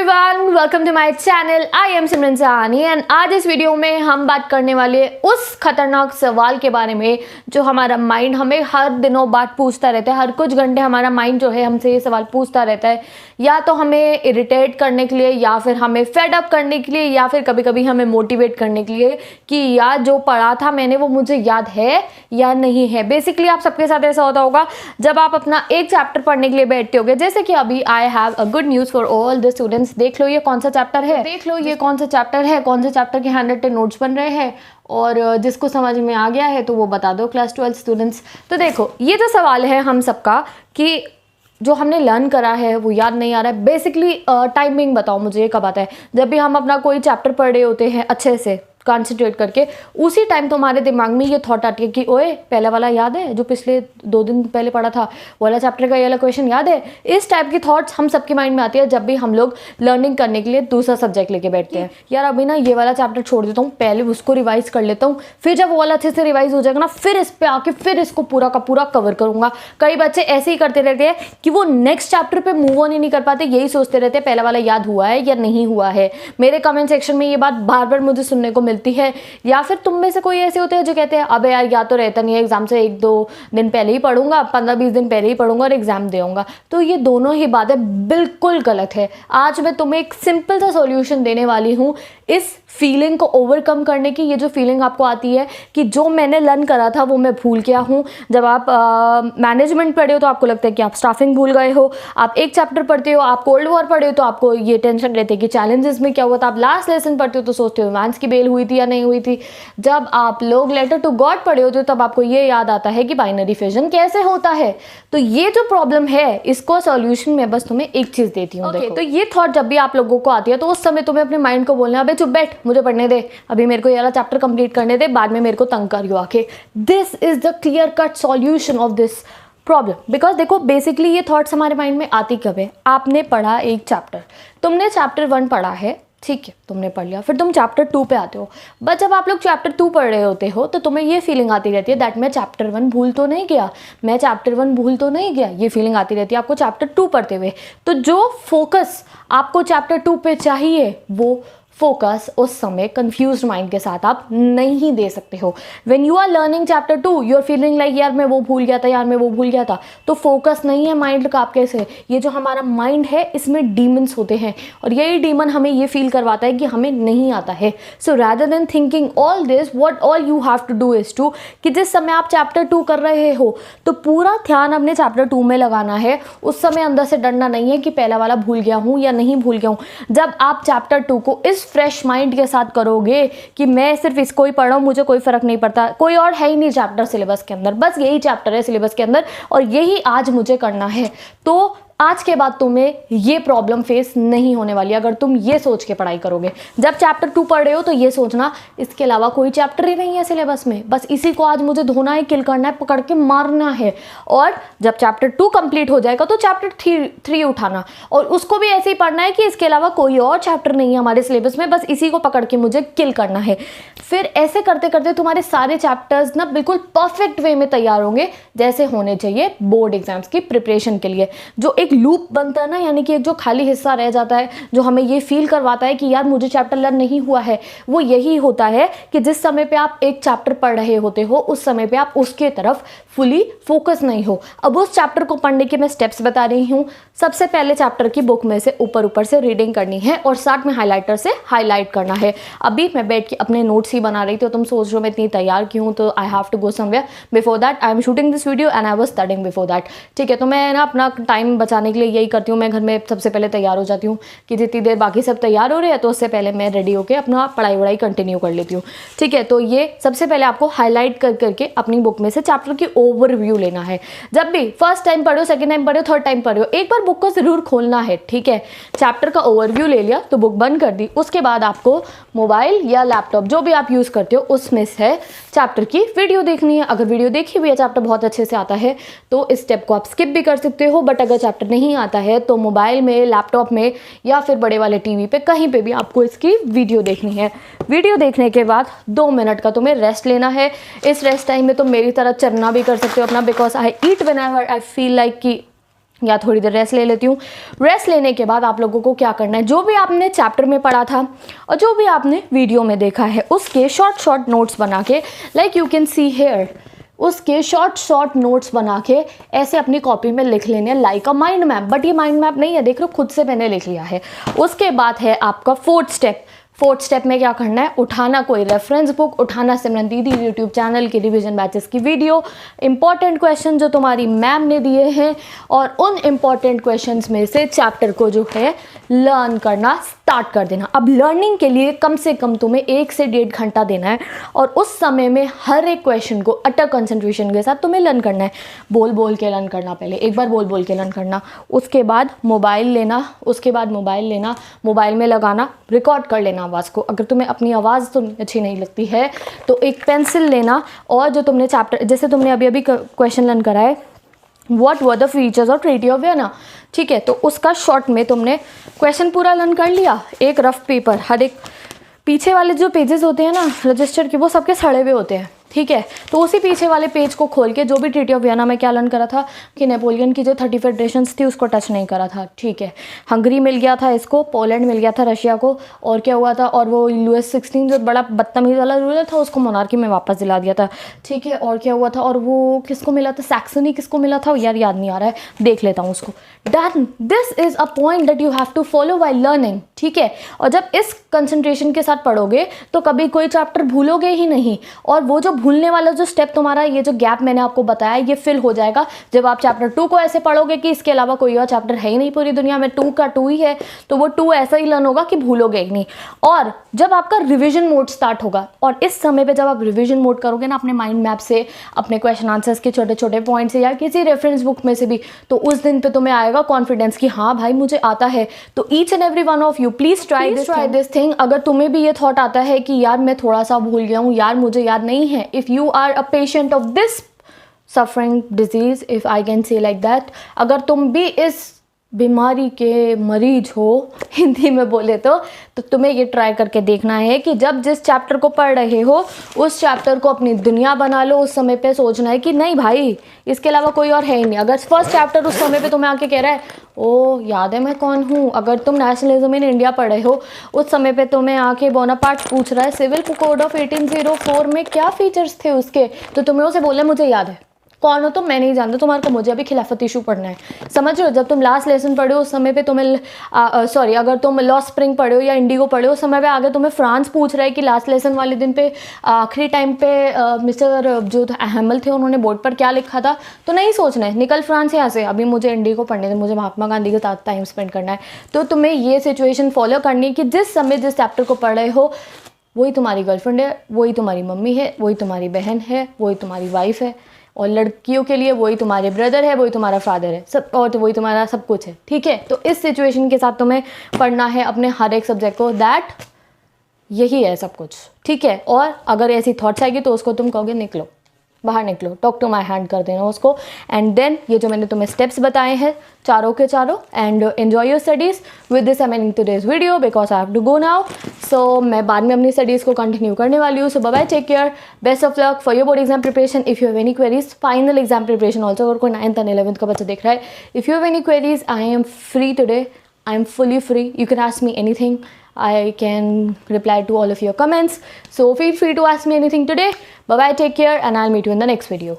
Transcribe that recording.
Everyone, welcome to my channel. I am Simran Sahani and आज इस video में हम बात करने वाले उस खतरनाक सवाल के बारे में जो हमारा माइंड हमें हर दिनों बाद पूछता रहता है। हर कुछ घंटे हमारा माइंड जो है हमसे ये सवाल पूछता रहता है, या तो हमें इरिटेट करने के लिए, या फिर हमें फेड अप करने के लिए, या फिर कभी कभी हमें मोटिवेट करने के लिए कि यार जो पढ़ा था मैंने वो मुझे याद है या नहीं है। बेसिकली आप सबके साथ ऐसा होता होगा जब आप अपना एक चैप्टर पढ़ने के लिए बैठते होगे, जैसे कि अभी I have a good news for all the students. देख लो ये कौन सा चैप्टर है, देख लो ये कौन सा चैप्टर है, कौन से चैप्टर के 100 नोट्स बन रहे हैं, और जिसको समझ में आ गया है तो वो बता दो क्लास 12 स्टूडेंट्स। तो देखो ये जो सवाल है हम सबका कि जो हमने लर्न करा है वो याद नहीं आ रहा है। बेसिकली टाइमिंग बताओ मुझे ये कब आता है। जब भी हम अपना कोई चैप्टर पढ़ रहे होते हैं अच्छे से कॉन्सेंट्रेट करके, उसी टाइम तो हमारे दिमाग में ये थॉट आती है कि ओए पहले वाला याद है जो पिछले 2 दिन पहले पढ़ा था, वाला चैप्टर का ये वाला क्वेश्चन याद है। इस टाइप की थॉट्स हम सबके माइंड में आती है जब भी हम लोग लर्निंग करने के लिए दूसरा सब्जेक्ट लेके बैठते हैं। यार अभी ना ये वाला चैप्टर छोड़ देता हूँ, पहले उसको रिवाइज कर लेता हूँ, फिर जब वो वाला अच्छे से रिवाइज हो जाएगा ना फिर इस पे आके फिर इसको पूरा का पूरा कवर करूंगा। कई बच्चे ऐसे ही करते रहते हैं कि वो नेक्स्ट चैप्टर पे मूव ऑन ही नहीं कर पाते, यही सोचते रहते हैं पहले वाला याद हुआ है या नहीं हुआ है। मेरे कमेंट सेक्शन में ये बात बार बार मुझे सुनने को मिलती है। या फिर तुम में से कोई ऐसे होते हैं जो कहते हैं अबे यार याद तो रहता नहीं है, एग्जाम से 1-2 दिन पहले ही पढ़ूंगा, 15-20 दिन पहले ही पढ़ूंगा और एग्जाम दे आऊंगा। तो ये दोनों ही बातें बिल्कुल गलत है। आज मैं तुम्हें एक सिंपल सा सॉल्यूशन देने वाली हूँ इस फीलिंग को ओवरकम करने की। ये जो फीलिंग आपको आती है कि जो मैंने लर्न करा था वो मैं भूल गया हूँ। जब आप मैनेजमेंट पढ़े हो तो आपको लगता है कि आप स्टाफिंग भूल गए हो। आप एक चैप्टर पढ़ते हो, आप कोल्ड वॉर पढ़े हो तो आपको ये टेंशन रहती है कि चैलेंजेस में क्या हुआ था। आप लास्ट लेसन पढ़ते हो तो सोचते हो मैथ्स की बेल हुई थी या नहीं हुई थी। जब आप लोग लेटर टू गॉड पढ़े होते हो तब आपको ये याद आता है कि बाइनरी फिजन कैसे होता है। तो ये जो प्रॉब्लम है इसको सॉल्यूशन में बस तुम्हें एक चीज देती हूँ। तो ये थॉट जब भी आप लोगों को आती है तो उस समय तुम्हें अपने माइंड को बोलना है चुप बैठ, मुझे पढ़ने दे, अभी मेरे को ये वाला चैप्टर कंप्लीट करने दे, बाद में मेरे को तंग करियो आके। This is the clear cut solution of this problem. Because देखो बेसिकली ये थॉट्स हमारे माइंड में आती कब है। आपने पढ़ा एक चैप्टर, तुमने चैप्टर 1 पढ़ा है, ठीक है तुमने पढ़ लिया, फिर तुम चैप्टर 2 पे आते हो। बट जब आप लोग चैप्टर 2 पढ़ रहे होते हो तो तुम्हें ये फीलिंग आती रहती है दैट मैं चैप्टर 1 भूल तो नहीं गया, मैं चैप्टर 1 भूल तो नहीं गया। ये फीलिंग आती रहती है आपको चैप्टर 2 पढ़ते हुए। तो जो फोकस आपको चैप्टर 2 पे चाहिए वो फोकस उस समय कंफ्यूज्ड माइंड के साथ आप नहीं दे सकते हो। When you are learning chapter 2 you are feeling like यार मैं वो भूल गया था, यार मैं वो भूल गया था। तो फोकस नहीं है माइंड का आपके से। ये जो हमारा माइंड है इसमें डीमंस होते हैं और यही डीमन हमें ये फील करवाता है कि हमें नहीं आता है। So rather than thinking all this what all you have to do is to कि जिस समय आप चैप्टर 2 कर रहे हो तो पूरा ध्यान अपने चैप्टर 2 में लगाना है। उस समय अंदर से डरना नहीं है कि पहला वाला भूल गया हूँ या नहीं भूल गया हूँ। जब आप चैप्टर 2 को इस फ्रेश माइंड के साथ करोगे कि मैं सिर्फ इसको ही पढ़ा हूं, मुझे कोई फर्क नहीं पड़ता, कोई और है ही नहीं चैप्टर सिलेबस के अंदर, बस यही चैप्टर है सिलेबस के अंदर और यही आज मुझे करना है, तो आज के बाद तुम्हें ये प्रॉब्लम फेस नहीं होने वाली अगर तुम ये सोच के पढ़ाई करोगे। जब चैप्टर 2 पढ़ रहे हो तो ये सोचना इसके अलावा कोई चैप्टर ही नहीं है सिलेबस में, बस इसी को आज मुझे धोना है, किल करना है, पकड़ के मारना है। और जब चैप्टर 2 कंप्लीट हो जाएगा तो चैप्टर 3 उठाना और उसको भी ऐसे ही पढ़ना है कि इसके अलावा कोई और चैप्टर नहीं है हमारे सिलेबस में, बस इसी को पकड़ के मुझे किल करना है। फिर ऐसे करते करते तुम्हारे सारे चैप्टर्स ना बिल्कुल परफेक्ट वे में तैयार होंगे जैसे होने चाहिए बोर्ड एग्जाम्स की प्रिपरेशन के लिए। जो एक लूप बनता है ना, यानी कि एक जो खाली हिस्सा रह जाता है जो हमें ये फील करवाता है कि यार मुझे चैप्टर लर्न नहीं हुआ है, वो यही होता है कि जिस समय पे आप एक चैप्टर पढ़ रहे होते हो उस समय पे आप उसके तरफ फुली फोकस नहीं हो। अब उस चैप्टर को पढ़ने के मैं स्टेप्स बता रही हूँ। सबसे पहले चैप्टर की बुक में से ऊपर से रीडिंग करनी है और साथ में हाईलाइटर से हाईलाइट करना है। अभी मैं बैठ के अपने नोट्स ही बना रही थी, तो तुम सोच रहे हो मैं इतनी तैयार क्यों हूँ, तो I have to go somewhere before that. I am shooting this video and I was studying before that, ठीक है। तो मैं ना अपना टाइम बचाने के लिए यही करती हूँ, मैं घर में सबसे पहले तैयार हो जाती हूँ कि जितनी देर बाकी सब तैयार हो रहे हैं तो उससे पहले मैं रेडी होकर अपना पढ़ाई वढ़ाई कंटिन्यू कर लेती हूँ, ठीक है। तो ये सबसे पहले आपको हाईलाइट करके अपनी बुक में से चैप्टर की ओवरव्यू लेना है। जब भी फर्स्ट टाइम पढ़ो, सेकंड टाइम पढ़ो, थर्ड टाइम पढ़ो, एक बार बुक को जरूर खोलना है, ठीक है। चैप्टर का ओवरव्यू ले लिया तो बुक बंद कर दी। उसके बाद आपको मोबाइल या लैपटॉप जो भी आप यूज़ करते हो उसमें से चैप्टर की वीडियो देखनी है। अगर वीडियो देखी हुई है, चैप्टर बहुत अच्छे से आता है तो इस स्टेप को आप स्किप भी कर सकते हो। बट अगर चैप्टर नहीं आता है तो मोबाइल में, लैपटॉप में या फिर बड़े वाले टीवी पे कहीं पे भी आपको इसकी वीडियो देखनी है। वीडियो देखने के बाद 2 मिनट का तुम्हें रेस्ट लेना है। इस रेस्ट टाइम में तुम मेरी तरह चलना भी कर सकते हो अपना, because I eat whenever I feel like कि या थोड़ी देर रेस्ट ले लेती हूँ। रेस्ट लेने के बाद आप लोगों को क्या करना है, जो भी आपने चैप्टर में पढ़ा था और जो भी आपने वीडियो में देखा है उसके शॉर्ट नोट्स बना के, like you can see here, उसके शॉर्ट नोट्स बना के ऐसे अपनी कॉपी में लिख लेने, like a mind map. But ये माइंड मैप नहीं है, देख लो खुद से मैंने लिख लिया है। उसके बाद है आपका फोर्थ स्टेप में क्या करना है, उठाना कोई रेफरेंस बुक, उठाना सिमरन दीदी यूट्यूब चैनल की रिवीजन बैचेस की वीडियो, इंपॉर्टेंट क्वेश्चन जो तुम्हारी मैम ने दिए हैं, और उन इंपॉर्टेंट क्वेश्चंस में से चैप्टर को जो है लर्न करना स्टार्ट कर देना। अब लर्निंग के लिए कम से कम तुम्हें 1 से 1.5 घंटा देना है, और उस समय में हर एक क्वेश्चन को अटर कंसंट्रेशन के साथ तुम्हें लर्न करना है। बोल के लर्न करना, पहले एक बार बोल के लर्न करना, उसके बाद मोबाइल लेना, मोबाइल में लगाना, रिकॉर्ड कर लेना आवाज़ को। अगर तुम्हें अपनी आवाज़ तो अच्छी नहीं लगती है तो एक पेंसिल लेना, और जो तुमने चैप्टर, जैसे तुमने अभी क्वेश्चन लर्न करा है, what were the features of treaty of Vienna, ठीक है, तो उसका शॉर्ट में तुमने क्वेश्चन पूरा लर्न कर लिया। एक रफ पेपर, हर एक पीछे वाले जो पेजेस होते हैं ना रजिस्टर के, वो सबके सड़े हुए होते हैं, ठीक है, तो उसी पीछे वाले पेज को खोल के जो भी ट्रीटी ऑफ वियना में क्या लर्न करा था कि नेपोलियन की जो 30 फेडरेशंस थी उसको टच नहीं करा था, ठीक है, हंगरी मिल गया था इसको, पोलैंड मिल गया था रशिया को, और क्या हुआ था, और वो लुइस 16 जो बड़ा बदतमीज वाला रूलर था उसको मोनार्की में वापस दिला दिया था, ठीक है, और क्या हुआ था, और वो किसको मिला था, सैक्सनी किसको मिला था यार, याद नहीं आ रहा है, देख लेता हूँ उसको। Done, this is a point that you have to follow while learning, ठीक है, और जब इस कंसंट्रेशन के साथ पढ़ोगे तो कभी कोई चैप्टर भूलोगे ही नहीं, और वो जो भूलने वाला जो स्टेप तुम्हारा, ये जो गैप मैंने आपको बताया, ये फिल हो जाएगा जब आप चैप्टर 2 को ऐसे पढ़ोगे कि इसके अलावा कोई और चैप्टर है ही नहीं पूरी दुनिया में, 2 का 2 ही है, तो वो 2 ऐसा ही लर्न होगा कि भूलोगे ही नहीं। और जब आपका रिवीजन मोड स्टार्ट होगा, और इस समय पे जब आप रिवीजन मोड करोगे ना अपने माइंड मैप से, अपने क्वेश्चन आंसर्स के छोटे छोटे पॉइंट से, या किसी रेफरेंस बुक में से भी, तो उस दिन पे तुम्हें आएगा कॉन्फिडेंस कि हाँ भाई मुझे आता है। तो each and every one of you please try this thing. अगर तुम्हें भी ये थॉट आता है कि यार मैं थोड़ा सा भूल गया हूँ, यार मुझे याद नहीं है, if you are a patient of this suffering disease, if I can say like that, अगर तुम भी इस बीमारी के मरीज हो हिंदी में बोले तो तुम्हें ये ट्राई करके देखना है कि जब जिस चैप्टर को पढ़ रहे हो उस चैप्टर को अपनी दुनिया बना लो। उस समय पे सोचना है कि नहीं भाई इसके अलावा कोई और है ही नहीं। अगर फर्स्ट चैप्टर उस समय पे तुम्हें आके कह रहा है ओ याद है मैं कौन हूँ, अगर तुम नेशनलिज्म इन इंडिया पढ़ रहे हो उस समय पे तुम्हें आके बोनापार्ट पूछ रहा है सिविल कोड ऑफ 1804 में क्या फीचर्स थे उसके, तो तुम्हें उसे बोलना मुझे याद है। कौन हो तुम, मैं नहीं जानता, तुम्हारे को मुझे अभी खिलाफत इशू पढ़ना है। समझ रहे हो, जब तुम लास्ट लेसन पढ़े हो उस समय पे तुम्हें सॉरी अगर तुम लॉ स्प्रिंग पढ़े हो या इंडिगो पढ़े हो उस समय पे आगे तुम्हें फ्रांस पूछ रहा है कि लास्ट लेसन वाले दिन पे आखिरी टाइम पे मिस्टर जो हैमल थे उन्होंने बोर्ड पर क्या लिखा था, तो नहीं सोचना है निकल फ्रांस यहाँ से, अभी मुझे इंडिगो पढ़ने थे, मुझे महात्मा गांधी के साथ टाइम स्पेंड करना है। तो तुम्हें ये सिचुएशन फॉलो करनी है कि जिस समय जिस चैप्टर को पढ़ रहे हो वही तुम्हारी गर्लफ्रेंड है, वही तुम्हारी मम्मी है, वही तुम्हारी बहन है, वही तुम्हारी वाइफ है, और लड़कियों के लिए वही तुम्हारे ब्रदर है, वही तुम्हारा फादर है, सब, और तो वही तुम्हारा सब कुछ है। ठीक है, तो इस सिचुएशन के साथ तुम्हें पढ़ना है अपने हर एक सब्जेक्ट को, दैट यही है सब कुछ। ठीक है, और अगर ऐसी थॉट्स आएगी तो उसको तुम कहोगे निकलो बाहर निकलो, टॉक टू माई हैंड कर देना उसको। एंड देन ये जो मैंने तुम्हें स्टेप्स बताए हैं चारों के चारों, and enjoy your studies. With this I am ending today's video because I have to go now. So मैं बाद में अपनी स्टडीज़ को कंटिन्यू करने वाली हूँ। So bye bye, take care, best of luck for your board exam preparation. If you have any queries, final exam preparation also, अगर कोई 9th and 11th का बच्चा देख रहा है, if you have any queries I am free today, I am fully free. You can ask me anything. I can reply to all of your comments. So feel free to ask me anything today. Bye bye, take care, and I'll meet you in the next video.